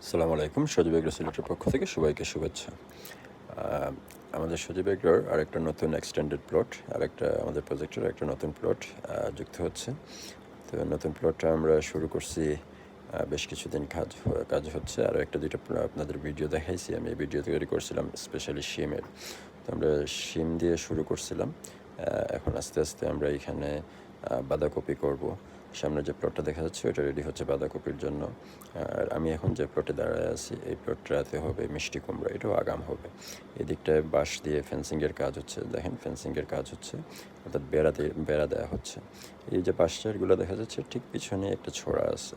আসসালামু আলাইকুম। সজীব এগ্রো সিলেটের পক্ষ থেকে সবাইকে শুভেচ্ছা। আমাদের সজীব এগ্রোর আরেকটা নতুন এক্সটেন্ডেড প্লট, আরেকটা আমাদের প্রজেক্টের একটা নতুন প্লট যুক্ত হচ্ছে। তো নতুন প্লটটা আমরা শুরু করছি, বেশ কিছুদিন কাজ হচ্ছে। আরও একটা দুইটা আপনাদের ভিডিও দেখাইছি। আমি এই ভিডিও তৈরি করছিলাম স্পেশালি শিমের। তো আমরা শিম দিয়ে শুরু করছিলাম। এখন আস্তে আস্তে আমরা এখানে বাঁধাকপি করব। সামনে যে প্লটটা দেখা যাচ্ছে ওটা রেডি হচ্ছে বাঁধাকপির জন্য। আর আমি এখন যে প্লটে দাঁড়ায় আছি এই প্লটটাতে হবে মিষ্টি কুমড়া, এটাও আগাম হবে। এদিকটায় বাঁশ দিয়ে ফেন্সিংয়ের কাজ হচ্ছে, দেখেন ফেন্সিংয়ের কাজ হচ্ছে, অর্থাৎ বেড়া দেওয়া হচ্ছে। এই যে বাঁশ চারগুলো দেখা যাচ্ছে ঠিক পিছনে একটা ছড়া আছে।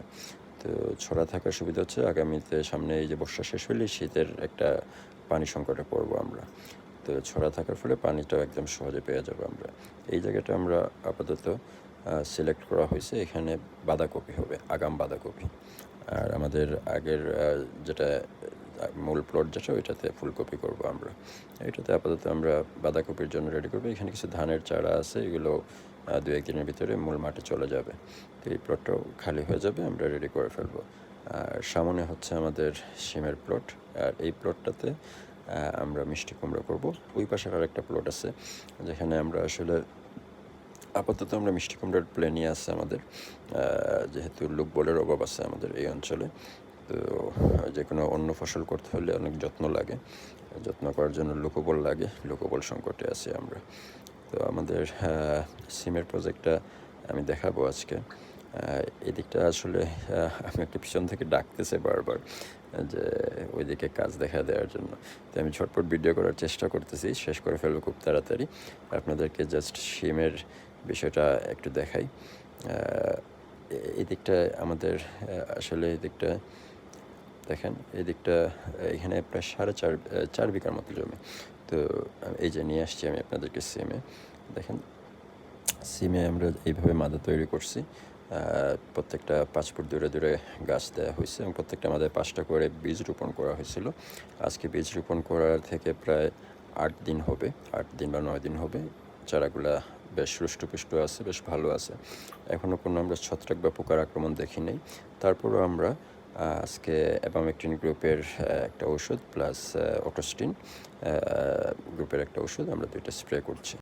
তো ছড়া থাকার সুবিধা হচ্ছে আগামীতে সামনে এই যে বর্ষা শেষ হলে শীতের একটা পানি সংকটে পড়বো আমরা। তো ছড়া থাকার ফলে পানিটাও একদম সহজে পেয়ে যাবো আমরা। এই জায়গাটা আমরা আপাতত সিলেক্ট করা হয়েছে, এখানে বাঁধাকপি হবে, আগাম বাঁধাকপি। আর আমাদের আগের যেটা মূল প্লট যেটা ওইটাতে ফুলকপি করব আমরা। এটাতে আপাতত আমরা বাঁধাকপির জন্য রেডি করবো। এখানে কিছু ধানের চারা আছে, এগুলো দু একদিনের ভিতরে মূল মাঠে চলে যাবে। তো এই প্লটটাও খালি হয়ে যাবে, আমরা রেডি করে ফেলবো। আর সামনে হচ্ছে আমাদের সিমের প্লট। আর এই প্লটটাতে আমরা মিষ্টি কুমড়া করব। ওই পাশে আর একটা প্লট আছে যেখানে আমরা আসলে আপাতত আমরা মিষ্টি কুমড়ার প্ল্যানই আছে আমাদের, যেহেতু লোকবলের অভাব আছে আমাদের এই অঞ্চলে। তো যে কোনো অন্য ফসল করতে হলে অনেক যত্ন লাগে, যত্ন করার জন্য লোকবল লাগে, লোকবল সংকটে আছি আমরা। তো আমাদের সিমের প্রজেক্টটা আমি দেখাবো আজকে। এদিকটা আসলে আমি একটা পিছন থেকে ডাকতেছে বারবার যে ওইদিকে কাজ দেখা দেওয়ার জন্য। তো আমি ঝটপট ভিডিও করার চেষ্টা করতেছি, শেষ করে ফেলবো খুব তাড়াতাড়ি। আপনাদেরকে জাস্ট সিমের বিষয়টা একটু দেখাই। এদিকটা আমাদের আসলে এদিকটা দেখেন, এদিকটা এখানে প্রায় 4.5 বিঘার মতো জমি। তো এই যে নিয়ে আসছি আমি আপনাদেরকে সিমে। দেখেন সিমে আমরা এইভাবে মাদা তৈরি করছি। প্রত্যেকটা 5 ফুট দূরে দূরে গাছ দেওয়া হয়েছে এবং প্রত্যেকটা আমাদের 5টা করে বীজ রোপণ করা হয়েছিল। আজকে বীজ রোপণ করার থেকে প্রায় 8 দিন হবে, 8 দিন বা 9 দিন হবে। চারাগুলা বেশ হৃষ্টপুষ্ট আছে, বেশ ভালো আছে। এখনও কোনো আমরা ছত্রাক বা পোকার আক্রমণ দেখি নাই। তারপরও আমরা আজকে অ্যাবামেকটিন গ্রুপের একটা ওষুধ প্লাস অটোস্টিন গ্রুপের একটা ওষুধ আমরা দুইটা স্প্রে করছি।